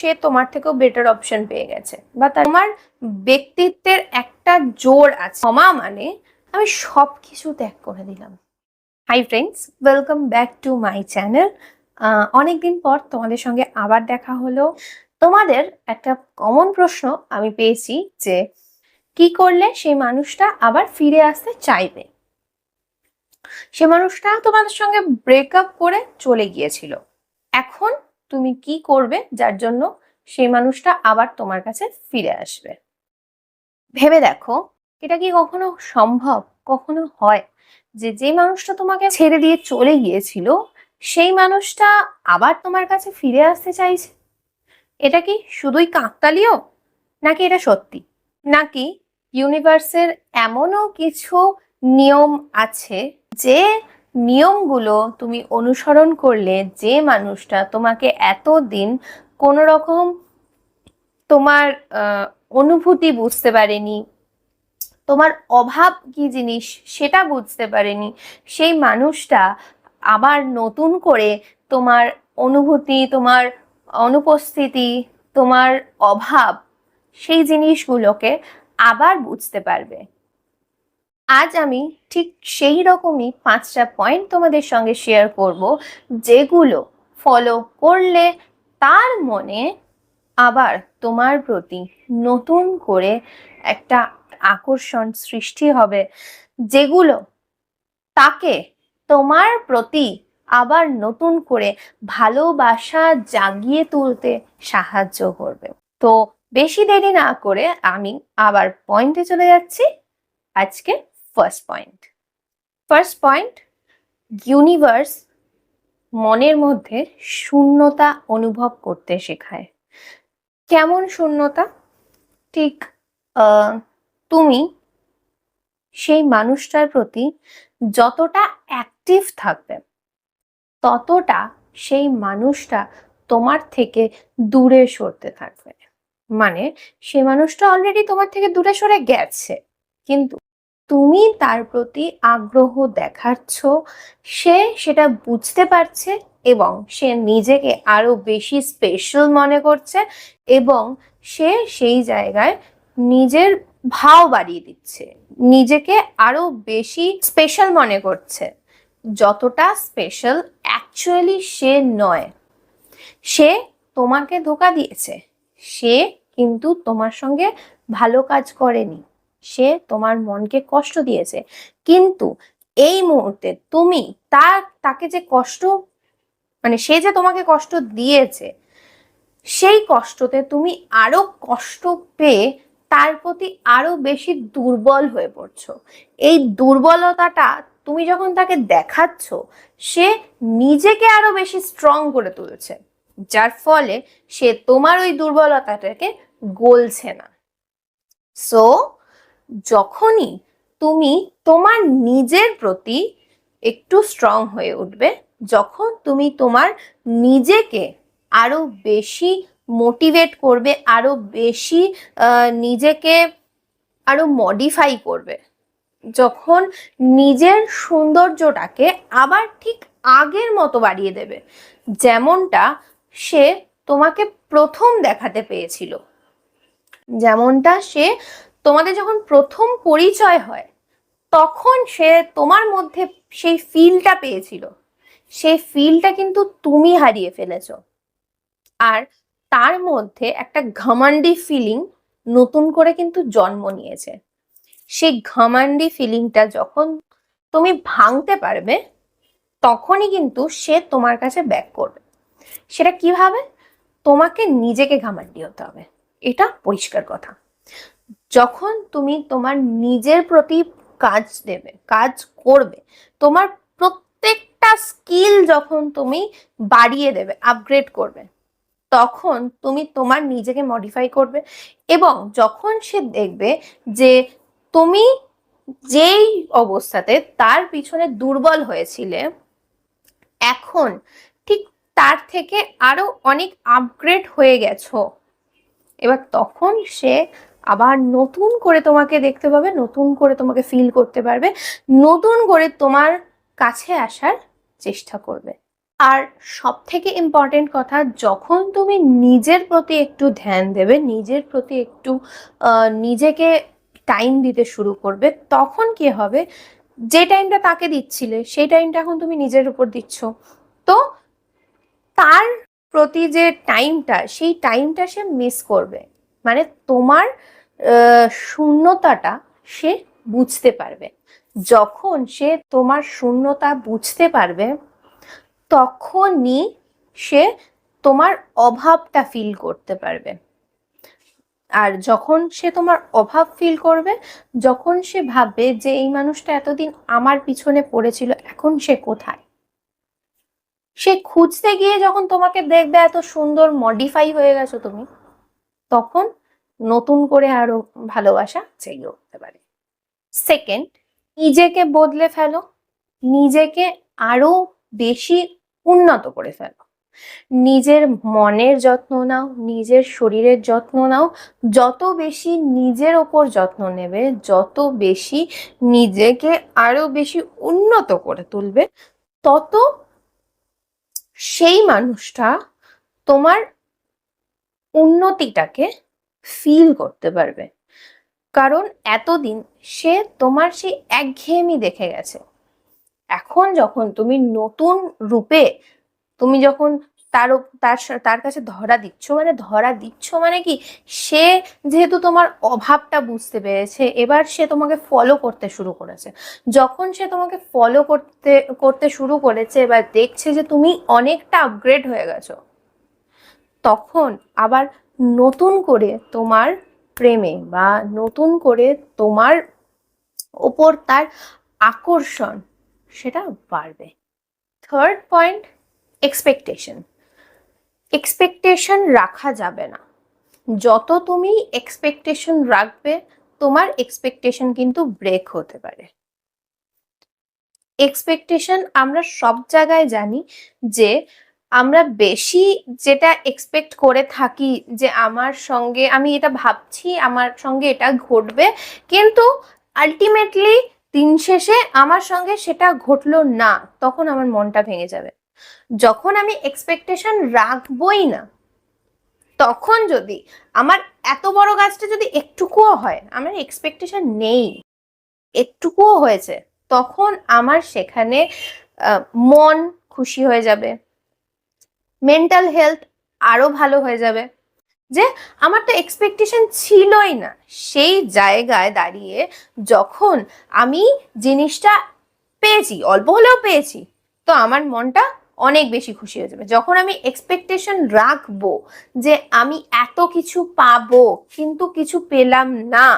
সে তোমার থেকেও better option পেয়ে গেছে, বা তোমার ব্যক্তিত্বের একটা জোর আছে। ক্ষমা মানে আমি সবকিছু ত্যাগ করে দিলাম। Hi friends, welcome back to my channel. অনেকদিন পর তোমাদের সঙ্গে আবার দেখা হলো। তোমাদের একটা কমন প্রশ্ন আমি পেয়েছি যে কি করলে সেই মানুষটা আবার ফিরে আসতে চাইবে। সে মানুষটা তোমাদের সঙ্গে ব্রেকআপ করে চলে গিয়েছিল, এখন তুমি কি করবে যার জন্য সেই মানুষটা আবার তোমার কাছে ফিরে আসবে? ভেবে দেখো, এটা কি কখনো সম্ভব, কখনো হয় যে মানুষটা তোমাকে ছেড়ে দিয়ে চলে গিয়েছিল সেই মানুষটা আবার তোমার কাছে ফিরে আসতে চাইছে? এটা কি শুধুই কাকতালীয়, নাকি এটা সত্যি? নাকি ইউনিভার্সের এমনও কিছু নিয়ম আছে যে নিয়মগুলো তুমি অনুসরণ করলে যে মানুষটা তোমাকে এতদিন কোনো রকম তোমার অনুভূতি বুঝতে পারেনি, তোমার অভাব কি জিনিস সেটা বুঝতে পারেনি, সেই মানুষটা আবার নতুন করে তোমার অনুভূতি, তোমার অনুপস্থিতি, তোমার অভাব, সেই জিনিসগুলোকে আবার বুঝতে পারবে। আজ আমি ঠিক সেই রকমই 5টা পয়েন্ট তোমাদের সঙ্গে শেয়ার করব, যেগুলো ফলো করলে তার মনে আবার তোমার প্রতি নতুন করে একটা আকর্ষণ সৃষ্টি হবে, যেগুলো তাকে তোমার প্রতি আবার নতুন করে ভালোবাসা জাগিয়ে তুলতে সাহায্য করবে। তো বেশি দেরি না করে আমি আবার পয়েন্টে চলে যাচ্ছি। আজকে ফার্স্ট পয়েন্ট, ইউনিভার্স মনের মধ্যে শূন্যতা অনুভব করতে শেখায়। কেমন শূন্যতা? ঠিক তুমি সেই মানুষটার প্রতি যতটা অ্যাক্টিভ থাকবে ততটা সেই মানুষটা তোমার থেকে দূরে সরতে থাকবে। মানে সেই মানুষটা অলরেডি তোমার থেকে দূরে সরে গেছে, কিন্তু তুমি তার প্রতি আগ্রহ দেখাচ্ছ, সে সেটা বুঝতে পারছে এবং সে নিজেকে আরো বেশি স্পেশাল মনে করছে এবং সে সেই জায়গায় নিজের ভাও বাড়িয়ে দিচ্ছে, নিজেকে আরো বেশি স্পেশাল মনে করছে, যতটা স্পেশাল অ্যাকচুয়ালি সে নয়। সে তোমাকে ধোঁকা দিয়েছে, সে কিন্তু তোমার সঙ্গে ভালো কাজ করেনি, সে তোমার মনকে কষ্ট দিয়েছে, কিন্তু এই মুহূর্তে তুমি তাকে যে কষ্ট, মানে সে যে তোমাকে কষ্ট দিয়েছে, সেই কষ্টতে তুমি আরো কষ্ট পেয়ে তার প্রতি আরো বেশি দুর্বল হয়ে পড়ছো। এই দুর্বলতাটা তুমি যখন তাকে দেখাচ্ছ, সে নিজেকে আরো বেশি স্ট্রং করে তুলছে, যার ফলে সে তোমার ওই দুর্বলতাটাকে গলছে না। সো যখনই তুমি তোমার নিজের প্রতি একটু স্ট্রং হয়ে উঠবে, যখন তুমি তোমার নিজেকে আরো বেশি মোটিভেট করবে, আরো বেশি নিজেকে আরো মডিফাই করবে, যখন নিজের সৌন্দর্যটাকে আবার ঠিক আগের মতো বাড়িয়ে দেবে, যেমনটা সে তোমাকে প্রথম দেখাতে পেয়েছিল, যেমনটা সে তোমাদের যখন প্রথম পরিচয় হয় তখন সে তোমার মধ্যে সেই ফিলটা পেয়েছিল, সেই ফিলটা কিন্তু তুমি হারিয়ে ফেলেছো। আর তার মধ্যে একটা ঘমন্ডি ফিলিং নতুন করে কিন্তু জন্ম নিয়েছে। সেই ঘমন্ডি ফিলিংটা যখন তুমি ভাঙতে পারবে, তখনই কিন্তু সে তোমার কাছে ব্যাক করবে। সেটা কিভাবে? তোমাকে নিজেকে ঘামান্ডি হতে হবে, এটা পরিষ্কার কথা। যখন তুমি তোমার নিজের প্রতি কাজ দেবে, কাজ করবে, তোমার প্রত্যেকটা স্কিল যখন তুমি বাড়িয়ে দেবে, আপগ্রেড করবে, তখন তুমি তোমার নিজেকে মডিফাই করবে এবং যখন সে দেখবে যে তুমি যেই অবস্থাতে তার পিছনে দুর্বল হয়েছিলে, এখন ঠিক তার থেকে আরো অনেক আপগ্রেড হয়ে গেছো, এবার তখন সে আবার নতুন করে তোমাকে দেখতে পাবে, নতুন করে তোমাকে ফিল করতে পারবে, নতুন করে তোমার কাছে আসার চেষ্টা করবে। আর সব থেকে ইম্পর্টেন্ট কথা, যখন তুমি নিজের প্রতি একটু ধ্যান দেবে, নিজের প্রতি একটু নিজেকে টাইম দিতে শুরু করবে, তখন কি হবে, যে টাইমটা তাকে দিচ্ছিলে সেই টাইমটা এখন তুমি নিজের উপর দিচ্ছ। তো তার প্রতি যে টাইমটা, সেই টাইমটা সে মিস করবে। মানে তোমার শূন্যতাটা সে বুঝতে পারবে। যখন সে তোমার শূন্যতা বুঝতে পারবে, তখনই সে তোমার অভাবটা ফিল করতে পারবে। আর যখন সে তোমার অভাব ফিল করবে, যখন সে ভাববে যে এই মানুষটা এতদিন আমার পিছনে পড়েছিল, এখন সে কোথায়, সে খুঁজতে গিয়ে যখন তোমাকে দেখবে এত সুন্দর মডিফাই হয়ে গেছো তুমি, তখন নতুন করে আরো ভালোবাসা জেগে উঠতে পারে। সেকেন্ড, নিজেকে বদলে ফেলো, নিজেকে আরো বেশি উন্নত করে ফেলো। নিজের মনের যত্ন নাও, নিজের শরীরের যত্ন নাও। যত বেশি নিজের ওপর যত্ন নেবে, যত বেশি নিজেকে আরো বেশি উন্নত করে তুলবে, তত সেই মানুষটা তোমার উন্নতিটাকে ফিল করতে পারবে। কারণ এতদিন সে তোমার সেই একঘেয়েমি দেখে গেছে। এখন যখন তুমি নতুন রূপে, তুমি যখন তার তার তার কাছে ধরা দিচ্ছ, মানে কি, সে যেহেতু তোমার অভাবটা বুঝতে পেরেছে, এবার সে তোমাকে ফলো করতে শুরু করেছে। যখন সে তোমাকে ফলো করতে করতে শুরু করেছে, এবার দেখছে যে তুমি অনেকটা আপগ্রেড হয়ে গেছো, তখন আবার নতুন করে তোমার প্রেমে বা নতুন করে তোমার ওপর তার আকর্ষণ সেটা বাড়বে। Third point, expectation. এক্সপেকটেশন রাখা যাবে না। যত তুমি এক্সপেকটেশন রাখবে, তোমার এক্সপেকটেশন কিন্তু ব্রেক হতে পারে। এক্সপেকটেশন আমরা সব জায়গায় জানি যে আমরা বেশি যেটা এক্সপেক্ট করে থাকি, যে আমার সঙ্গে, আমি এটা ভাবছি আমার সঙ্গে এটা ঘটবে, কিন্তু আলটিমেটলি দিন শেষে আমার সঙ্গে সেটা ঘটলো না, তখন আমার মনটা ভেঙে যাবে। যখন আমি এক্সপেকটেশন রাখবই না, তখন যদি আমার এত বড় কাজটা যদি একটুকুও হয়, আমার এক্সপেকটেশন নেই, একটুকুও হয়েছে, তখন আমার সেখানে মন খুশি হয়ে যাবে, মেন্টাল হেলথ আরো ভালো হয়ে যাবে, যে আমার তো এক্সপেকটেশন ছিলই না। সেই জায়গায় দাঁড়িয়ে যখন আমি জিনিসটা পেয়েছি, অল্প হলেও পেয়েছি, তো আমার মনটা অনেক বেশি খুশি হয়ে যাবে। যখন আমি এক্সপেকটেশন রাখবো যে আমি এত কিছু পাবো কিন্তু কিছু পেলাম না,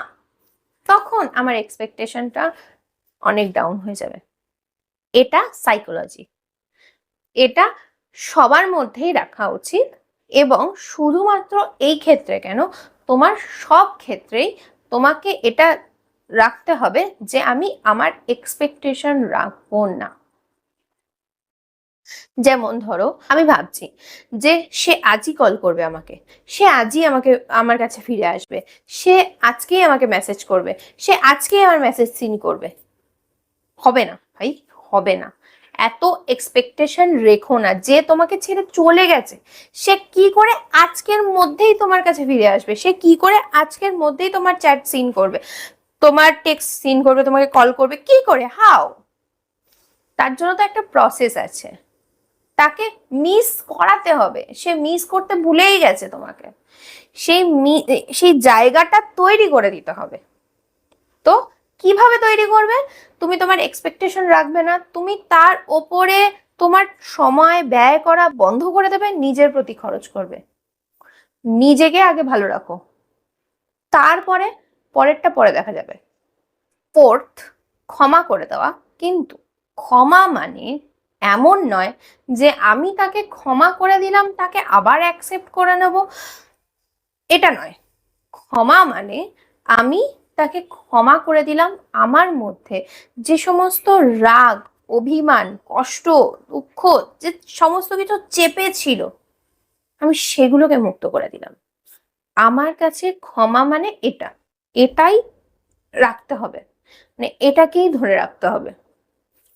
তখন আমার এক্সপেকটেশনটা অনেক ডাউন হয়ে যাবে। এটা সাইকোলজি, এটা সবার মধ্যেই রাখা উচিত। এবং শুধুমাত্র এই ক্ষেত্রে কেন, তোমার সব ক্ষেত্রেই তোমাকে এটা রাখতে হবে যে আমি আমার এক্সপেকটেশন রাখবো না। যেমন ধরো, আমি ভাবছি যে সে আজই কল করবে আমাকে, সে আজই আমার কাছে ফিরে আসবে, সে আজকেই আমাকে মেসেজ করবে, সে আজকেই আমার মেসেজ সিন করবে। হবে না ভাই, হবে না। এত এক্সপেকটেশন রেখো না। যে তোমাকে ছেড়ে চলে গেছে, সে কি করে আজকের মধ্যেই তোমার কাছে ফিরে আসবে, সে কি করে আজকের মধ্যেই তোমার চ্যাট সিন করবে, তোমার টেক্সট সিন করবে, তোমাকে কল করবে, কি করে, হাউ? তার জন্য তো একটা প্রসেস আছে। তাকে মিস করাতে হবে, সে মিস করতে ভুলেই গেছে তোমাকে, সেই জায়গাটা তৈরি করে দিতে হবে। তো কিভাবে তৈরি করবে? তুমি তোমার এক্সপেকটেশন রাখবে না, তুমি তার ওপরে তোমার সময় ব্যয় করা বন্ধ করে দেবে, নিজের প্রতি খরচ করবে। নিজেকে আগে ভালো রাখো, তারপরে পরেরটা পরে দেখা যাবে। ফোর্থ, ক্ষমা করে দেওয়া। কিন্তু ক্ষমা মানে এমন নয় যে আমি তাকে ক্ষমা করে দিলাম, তাকে আবার অ্যাকসেপ্ট করে নেব, এটা নয়। ক্ষমা মানে আমি তাকে ক্ষমা করে দিলাম, আমার মধ্যে যে সমস্ত রাগ, অভিমান, কষ্ট, দুঃখ, যে সমস্ত কিছু চেপে ছিল, আমি সেগুলোকে মুক্ত করে দিলাম। আমার কাছে ক্ষমা মানে এটাই রাখতে হবে, মানে এটাকেই ধরে রাখতে হবে।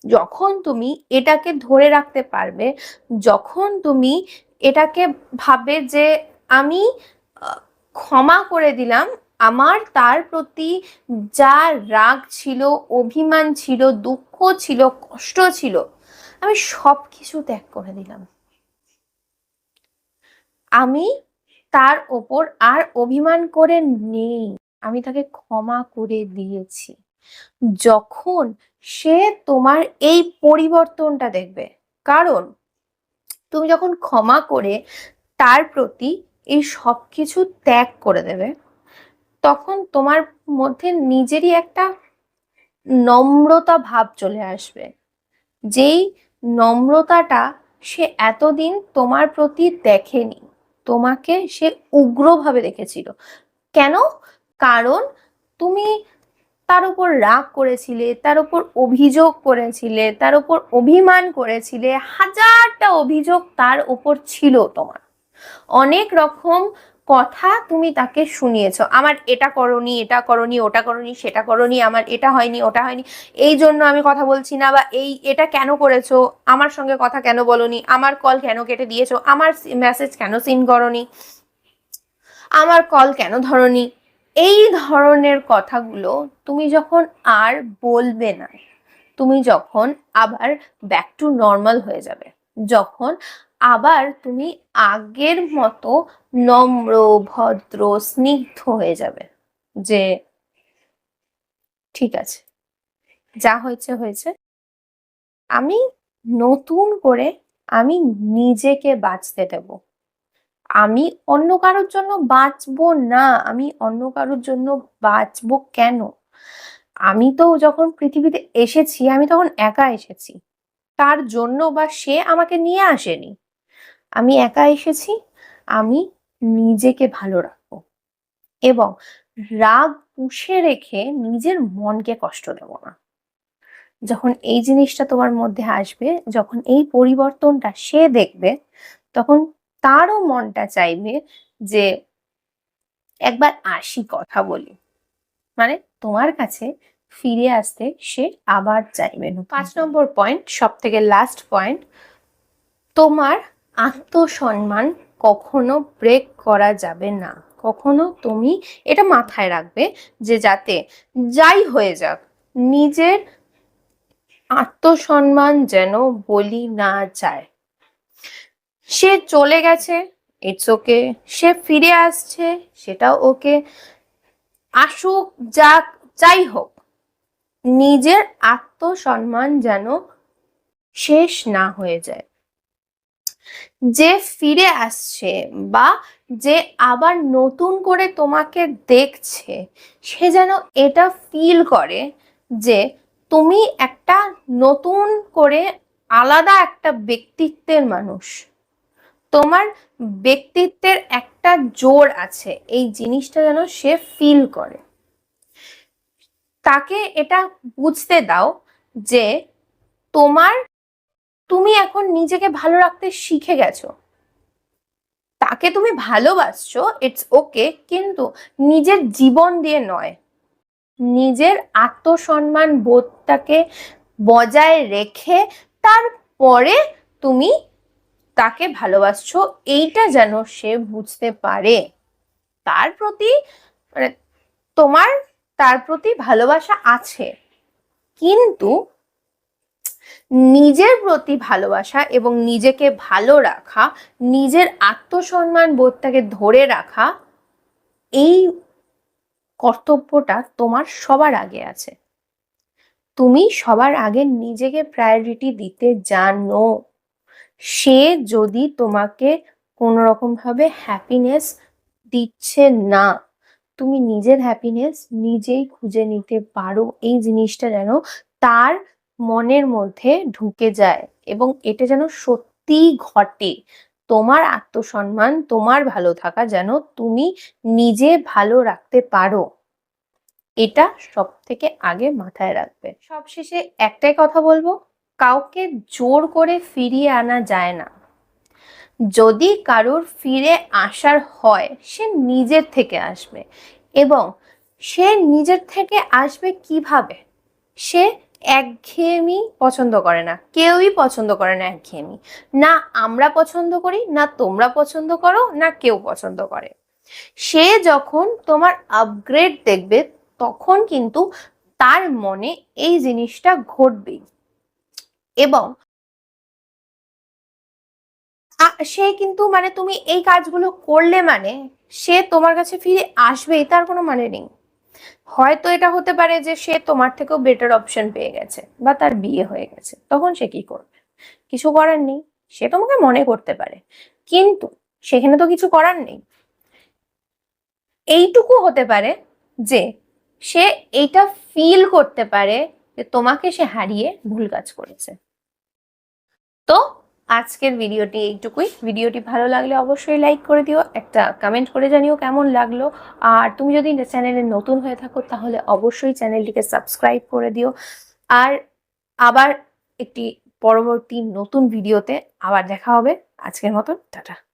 যখন তুমি এটাকে ধরে রাখতে পারবে, যখন তুমি এটাকে ভাবে যে আমি ক্ষমা করে দিলাম, আমার তার প্রতি যা রাগ ছিল, অভিমান ছিল, দুঃখ ছিল, কষ্ট ছিল, আমি সব কিছু ত্যাগ করে দিলাম, আমি তার ওপর আর অভিমান করে নেই, আমি তাকে ক্ষমা করে দিয়েছি, যখন সে তোমার এই পরিবর্তনটা দেখবে, কারণ তুমি যখন ক্ষমা করে তার প্রতি এই সব কিছু ত্যাগ করে দেবে, তখন তোমার মধ্যে নিজেরই একটা নম্রতা ভাব চলে আসবে, যেই নম্রতাটা সে এতদিন তোমার প্রতি দেখেনি, তোমাকে সে উগ্রভাবে দেখেছিল। কেন? কারণ তুমি তার উপর রাগ করেছিলে, তার উপর অভিযোগ করেছিলে, তার উপর অভিমান করেছিলে, হাজারটা অভিযোগ তার উপর ছিল তোমার, অনেক রকম কথা তুমি তাকে শুনিয়েছো, আমার এটা করনি, এটা করনি, ওটা করনি, সেটা করনি, আমার এটা হয়নি, ওটা হয়নি, এই জন্য আমি কথা বলছি না, বা এটা কেন করেছো, আমার সঙ্গে কথা কেন বলনি, আমার কল কেন কেটে দিয়েছো, আমার মেসেজ কেন সিন করনি, আমার কল কেন ধরনি, এই ধরনের কথাগুলো তুমি যখন আর বলবে না, তুমি যখন আবার ব্যাক টু নর্মাল হয়ে যাবে, যখন আবার তুমি আগের মতো নম্র, ভদ্র, স্নিগ্ধ হয়ে যাবে, যে ঠিক আছে, যা হয়েছে হয়েছে, আমি নতুন করে আমি নিজেকে বাঁচতে দেব, আমি অন্য কারোর জন্য বাঁচবো না, আমি অন্য কারোর জন্য বাঁচবো কেন? আমি তো যখন পৃথিবীতে এসেছি, আমি তখন একা এসেছি, তার জন্য বা সে আমাকে নিয়ে আসেনি, আমি একা এসেছি, আমি নিজেকে ভালো রাখবো এবং রাগ পুষে রেখে নিজের মনকে কষ্ট দেব না। যখন এই জিনিসটা তোমার মধ্যে আসবে, যখন এই পরিবর্তনটা সে দেখবে, তখন তারও মনটা চাইবে যে একবার আসি, কথা বলি, মানে তোমার কাছে ফিরে আসতে সে আবার চাইবে না। 5 নম্বর পয়েন্ট, সব থেকে লাস্ট পয়েন্ট, তোমার আত্মসম্মান কখনো ব্রেক করা যাবে না। কখনো তুমি এটা মাথায় রাখবে যে যাতে যাই হয়ে যাক, নিজের আত্মসম্মান যেন বলি না যায়। সে চলে গেছে, ইটস ওকে, সে ফিরে আসছে, সেটাও ওকে, আসুক, যাক, যাই হোক, নিজের আত্মসম্মান যেন শেষ না হয়ে যায়। যে ফিরে আসছে বা যে আবার নতুন করে তোমাকে দেখছে, সে যেন এটা ফিল করে যে তুমি একটা নতুন করে আলাদা একটা ব্যক্তিত্বের মানুষ, তোমার ব্যক্তিত্বের একটা জোর আছে, এই জিনিসটা যেন সে ফিল করে। তাকে এটা বুঝতে দাও যে তুমি এখন নিজেকে ভালো রাখতে শিখে গেছো, তাকে তুমি ভালোবাসছো, ইটস ওকে, কিন্তু নিজের জীবন দিয়ে নয়, নিজের আত্মসম্মান বোধটাকে বজায় রেখে তারপরে তুমি তাকে ভালোবাসছো, এইটা যেন সে বুঝতে পারে। তার প্রতি মানে তোমার তার প্রতি ভালোবাসা আছে, কিন্তু নিজের প্রতি ভালোবাসা এবং নিজেকে ভালো রাখা, নিজের আত্মসম্মান বোধটাকে ধরে রাখা, এই কর্তব্যটা তোমার সবার আগে আছে। তুমি সবার আগে নিজেকে প্রায়োরিটি দিতে জানো। সে যদি তোমাকে কোনো রকম ভাবে হ্যাপিনেস দিচ্ছে না, তুমি নিজের হ্যাপিনেস নিজেই খুঁজে নিতে পারো, এই জিনিসটা যেন তার মনের মধ্যে ঢুকে যায় এবং এটা যেন সত্যি ঘটে। তোমার আত্মসম্মান, তোমার ভালো থাকা যেন তুমি নিজে ভালো রাখতে পারো, এটা সব থেকে আগে মাথায় রাখবে। সবশেষে একটাই কথা বলবো, কাউকে জোর করে ফিরিয়ে আনা যায় না। যদি কারোর ফিরে আসার হয়, সে নিজের থেকে আসবে, এবং সে নিজের থেকে আসবে কিভাবে? সে একঘেয়েমি পছন্দ করে না, কেউই পছন্দ করে না একঘেয়েমি। না আমরা পছন্দ করি, না তোমরা পছন্দ করো, না কেউ পছন্দ করে। সে যখন তোমার আপগ্রেড দেখবে তখন কিন্তু তার মনে এই জিনিসটা ঘটবেই, এবং সে কিন্তু মানে তুমি এই কাজগুলো করলে মানে সে তোমার কাছে ফিরে আসবেই, তার কোনো মানে নেই। হয়তো এটা হতে পারে যে সে তোমার থেকেও বেটার অপশন পেয়ে গেছে বা তার বিয়ে হয়ে গেছে, তখন সে কি করবে? কিছু করার নেই, সে তোমাকে মনে করতে পারে, কিন্তু সেখানে তো কিছু করার নেই। এইটুকু হতে পারে যে সে এইটা ফিল করতে পারে যে তোমাকে সে হারিয়ে ভুল কাজ করেছে। তো আজকের ভিডিওটি এইটুকুই। ভিডিওটি ভালো লাগলে অবশ্যই লাইক করে দিও, একটা কমেন্ট করে জানিও কেমন লাগলো। আর তুমি যদি চ্যানেলে নতুন হয়ে থাকো তাহলে অবশ্যই চ্যানেলটিকে সাবস্ক্রাইব করে দিও। আর আবার একটি পরবর্তী নতুন ভিডিওতে আবার দেখা হবে। আজকের মতন টাটা।